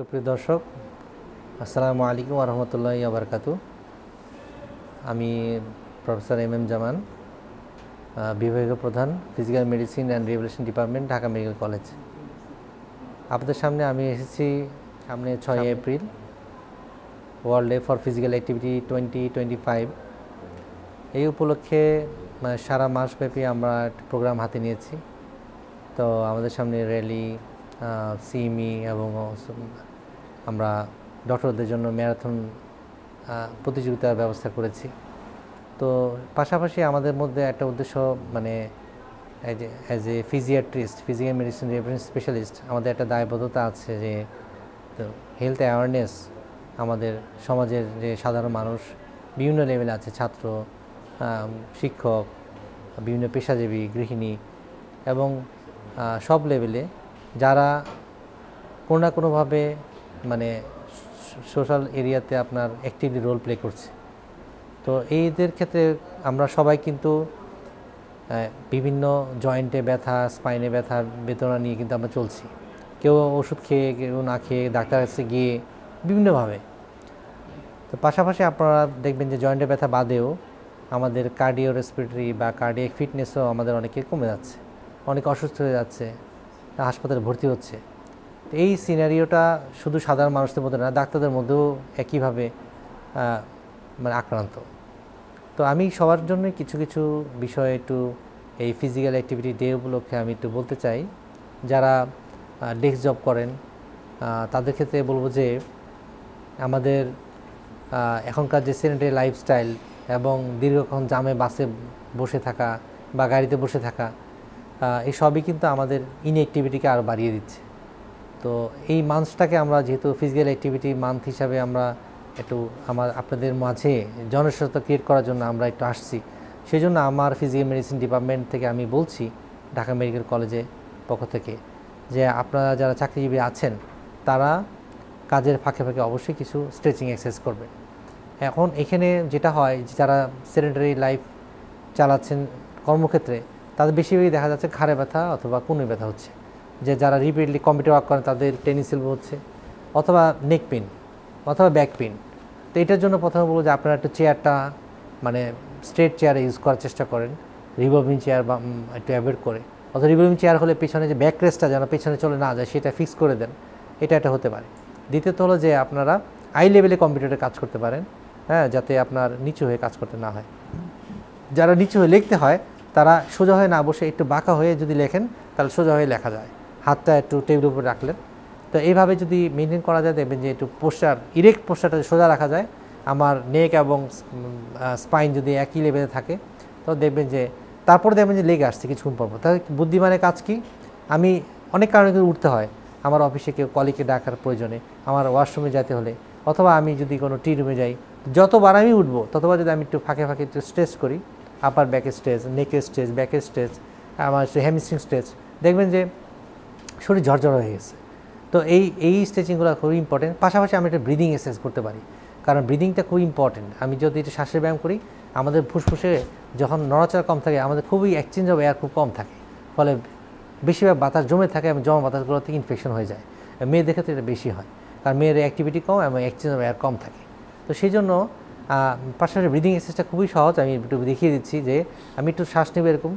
সুপ্রিয় দর্শক, আসসালামু আলাইকুম ওয়া রাহমাতুল্লাহি ওয়া বারাকাতুহু। আমি প্রফেসর এম জামান, বিভাগীয় প্রধান, physical medicine and rehabilitation department, Dhaka medical college. আপনাদের সামনে আমি এসেছি সামনে 6 April, world day for physical activity 2025। এই উপলক্ষে সারা মাসব্যাপী আমরা একটা প্রোগ্রাম হাতে নিয়েছি। তো আমাদের সামনে র্যালি, সিএমই এবং আমরা ডক্টরদের জন্য ম্যারাথন প্রতিযোগিতার ব্যবস্থা করেছি। তো পাশাপাশি আমাদের মধ্যে একটা উদ্দেশ্য, as a physiatrist, physical medicine rehabilitation specialist, আমাদের একটা দায়বদ্ধতা আছে যে হেলথ অ্যাওয়ারনেস আমাদের সমাজের যে সাধারণ মানুষ বিভিন্ন লেভেলে আছে, ছাত্র, শিক্ষক, বিভিন্ন পেশাজীবী, গৃহিণী এবং সব লেভেলে যারা কোনো না কোনোভাবে সোশ্যাল এরিয়াতে আপনার অ্যাক্টিভলি রোল প্লে করছে। তো এইদের ক্ষেত্রে আমরা সবাই কিন্তু বিভিন্ন জয়েন্টে ব্যথা, স্পাইনে ব্যথা, বেদনা নিয়ে কিন্তু আমরা চলছি। কেউ ওষুধ খেয়ে, কেউ না খেয়ে, ডাক্তারের কাছে গিয়ে বিভিন্নভাবে। তো পাশাপাশি আপনারা দেখবেন যে জয়েন্টে ব্যথা বাদেও আমাদের কার্ডিও রেসপিরেটরি বা কার্ডিয়াক ফিটনেসও আমাদের অনেকের কমে যাচ্ছে, অনেক অসুস্থ হয়ে যাচ্ছে, হাসপাতালে ভর্তি হচ্ছে। তো এই সিনারিওটা শুধু সাধারণ মানুষদের মধ্যে না, ডাক্তারদের মধ্যেও একইভাবে আক্রান্ত। তো আমি সবার জন্য কিছু কিছু বিষয় একটু এই ফিজিক্যাল অ্যাক্টিভিটি ডে উপলক্ষে আমি একটু বলতে চাই। যারা ডেস্ক জব করেন তাদের ক্ষেত্রে বলবো যে আমাদের এখনকার যে সেডেন্টারি লাইফস্টাইল এবং দীর্ঘক্ষণ জামে বাসে বসে থাকা বা গাড়িতে বসে থাকা, এই সবই কিন্তু আমাদের ইনঅ্যাক্টিভিটিকে আরও বাড়িয়ে দিচ্ছে। তো এই মান্থটাকে আমরা যেহেতু ফিজিক্যাল অ্যাক্টিভিটি মান্থ হিসাবে আমরা একটু আপনাদের মাঝে জনসচেতনতা ক্রিয়েট করার জন্য আমরা একটু আসছি। সেই জন্য আমার ফিজিক্যাল মেডিসিন ডিপার্টমেন্ট থেকে আমি বলছি, ঢাকা মেডিকেল কলেজের পক্ষ থেকে, যে আপনারা যারা চাকরিজীবী আছেন তারা কাজের ফাঁকে ফাঁকে অবশ্যই কিছু স্ট্রেচিং এক্সারসাইজ করবেন। এখন এখানে যেটা হয়, যারা সেডেন্টারি লাইফ চালাচ্ছেন কর্মক্ষেত্রে, তাদের বেশিরভাগই দেখা যাচ্ছে ঘাড়ে ব্যথা অথবা কোণে ব্যথা হচ্ছে। যে যারা রিপিটলি কম্পিউটার ওয়ার্ক করেন তাদের টেনিস এলবো হচ্ছে, অথবা নেক পেন অথবা ব্যাক পেন। তো এটার জন্য প্রথমে বলবো যে আপনারা একটু চেয়ারটা স্ট্রেট চেয়ারে ইউজ করার চেষ্টা করেন, রিভলভিং চেয়ার বা একটু অ্যাভয়েড করে। অথবা রিভলভিং চেয়ার হলে পেছনে যে ব্যাক রেস্টটা যেন পেছনে চলে না যায় সেটা ফিক্স করে দেন, এটা একটা হতে পারে। দ্বিতীয়ত হলো যে আপনারা আই লেভেলে কম্পিউটারে কাজ করতে পারেন, যাতে আপনার নিচু হয়ে কাজ করতে না হয়। যারা নিচু হয়ে লিখতে হয় তারা সোজা হয়ে না বসে একটু বাঁকা হয়ে যদি লেখেন তাহলে সোজা হয়ে লেখা যায়, হাতটা একটু টেবিলের উপরে রাখলেন। তো এইভাবে যদি মেনটেন করা যায়, দেখবেন যে একটু পোস্টার, ইরেক্ট পোস্টারটা সোজা রাখা যায়, আমার নেক এবং স্পাইন যদি একই লেভেলে থাকে, তো দেখবেন যে তারপরে দেখবেন যে লেগে আসছে কিছুক্ষণ পর। তাহলে বুদ্ধিমানের কাজ কি, আমি অনেক কারণে কিন্তু উঠতে হয়, আমার অফিসে কেউ কলিগকে ডাকার প্রয়োজনে, আমার ওয়াশরুমে যেতে হলে, অথবা আমি যদি কোনো টি রুমে যাই, যতবার আমি উঠবো ততবার যদি আমি একটু ফাঁকে ফাঁকে একটু স্ট্রেচ করি, আপার ব্যাকের স্ট্রেচ, নেকের স্ট্রেচ, ব্যাকের স্ট্রেচ, আমার হ্যামস্ট্রিং স্ট্রেচ, দেখবেন যে শরীর ঝরঝর হয়ে গেছে। তো এই স্ট্রেচিংগুলো খুবই ইম্পর্টেন্ট। পাশাপাশি আমি একটা ব্রিদিং এক্সারসাইজ করতে পারি, কারণ ব্রিদিংটা খুবই ইম্পর্টেন্ট। আমি যদি একটু শ্বাসের ব্যায়াম করি, আমাদের ফুসফুসে যখন নড়াচড়া কম থাকে, আমাদের খুবই এক্সচেঞ্জ অফ এয়ার খুব কম থাকে, ফলে বেশিরভাগ বাতাস জমে থাকে এবং জমা বাতাসগুলো থেকে ইনফেকশন হয়ে যায়। মেয়েদের ক্ষেত্রে এটা বেশি হয়, কারণ মেয়ের অ্যাক্টিভিটি কম এবং এক্সচেঞ্জ অফ এয়ার কম থাকে। তো সেই জন্য পাশাপাশি ব্রিদিং এক্সারসাইজটা খুবই সহজ, আমি একটু দেখিয়ে দিচ্ছি। যে আমি একটু শ্বাস নেব এরকম,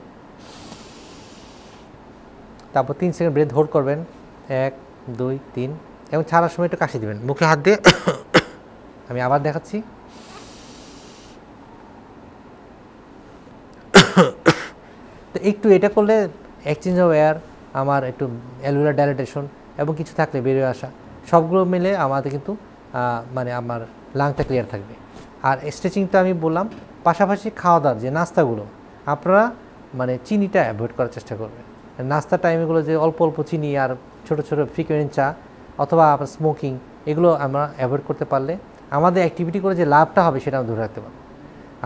তারপর 3 সেকেন্ড ব্রেথ হোল্ড করবেন, 1 2 3, এবং ছাড়ার সময় একটু কাশি দেবেন মুখে হাত দিয়ে। আমি আবার দেখাচ্ছি। তো একটু এটা করলে এক্সচেঞ্জ অফ এয়ার, আমার একটু অ্যালভিওলার ডাইলেটেশন এবং কিছু থাকলে বেরিয়ে আসা, সবগুলো মিলে আমাদের কিন্তু আমার লাংটা ক্লিয়ার থাকবে। আর স্ট্রেচিংটা আমি বললাম, পাশাপাশি খাওয়া দাওয়ার যে নাস্তাগুলো, আপনারা চিনিটা অ্যাভয়েড করার চেষ্টা করবেন। নাস্তার টাইমগুলো যে অল্প অল্প চিনি আর ছোটো ছোটো ফ্রিকোয়েন্ট চা অথবা আপনার স্মোকিং, এগুলো আমরা অ্যাভয়েড করতে পারলে আমাদের অ্যাক্টিভিটি করে যে লাভটা হবে সেটা আমরা ধরে রাখতে পারবো।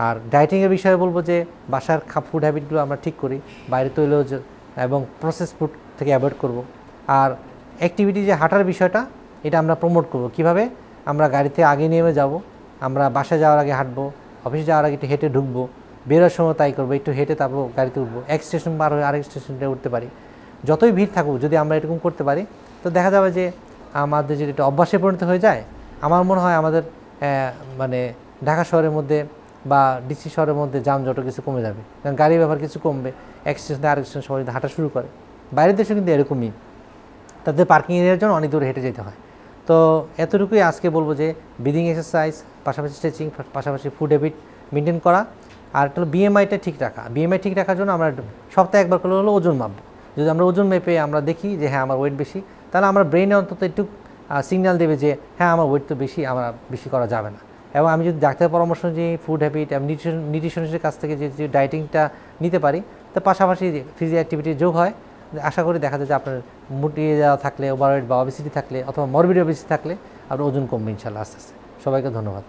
আর ডায়েটিংয়ের বিষয়ে বলবো যে বাসার ফুড হ্যাবিটগুলো আমরা ঠিক করি, বাইরে তৈল এবং প্রসেস ফুড থেকে অ্যাভয়েড করব। আর অ্যাক্টিভিটি যে হাঁটার বিষয়টা, এটা আমরা প্রমোট করব। কিভাবে? আমরা গাড়িতে আগে নেমে যাব, আমরা বাসায় যাওয়ার আগে হাঁটবো, অফিসে যাওয়ার আগে একটু হেঁটে ঢুকবো, বেরোর সময় তাই করবো, একটু হেঁটে তারপর গাড়িতে উঠবো, এক স্টেশন পার হয়ে আরেক স্টেশনে উঠতে পারি। যতই ভিড় থাকুক, যদি আমরা এরকম করতে পারি, তো দেখা যাবে যে আমাদের যদি এটা অভ্যাসে পরিণত হয়ে যায়, আমার মনে হয় আমাদের মানে ঢাকা শহরের মধ্যে বা ডিসি শহরের মধ্যে যানজটও কিছু কমে যাবে, কারণ গাড়ি ব্যবহার কিছু কমবে, এক স্টেশন থেকে আরেক স্টেশন সবাই হাঁটা শুরু করে। বাইরের দেশে কিন্তু এরকমই, তাদের পার্কিং এরিয়ার জন্য অনেক দূরে হেঁটে যেতে হয়। তো এতটুকুই আজকে বলবো যে ব্রিদিং এক্সারসাইজ, পাশাপাশি স্ট্রেচিং, পাশাপাশি ফুড হ্যাবিট মেনটেন করা, আর একটা হলো বিএমআইটা ঠিক রাখা। বিএমআই ঠিক রাখার জন্য আমরা সপ্তাহে একবার করে হলো ওজন মাপবো। যদি আমরা ওজন মেপে আমরা দেখি যে হ্যাঁ আমার ওয়েট বেশি, তাহলে আমরা ব্রেনে অন্তত একটু সিগন্যাল দেবে যে হ্যাঁ আমার ওয়েট তো বেশি, আমরা বেশি করা যাবে না। এবং আমি যদি ডাক্তারের পরামর্শ অনুযায়ী ফুড হ্যাবিট এবং নিউট্রিশনিস্টের কাছ থেকে যে ডায়েটিংটা নিতে পারি, তো পাশাপাশি ফিজিক্যাল অ্যাক্টিভিটি যোগ হয়, আশা করি দেখা যায় যে আপনার মুটিয়ে যাওয়া থাকলে, ওভারওয়েট বা অবেসিটি থাকলে, অথবা মরবিড অবেসিটি থাকলে আপনার ওজন কমবে ইনশাল্লাহ আস্তে আস্তে। সবাইকে ধন্যবাদ।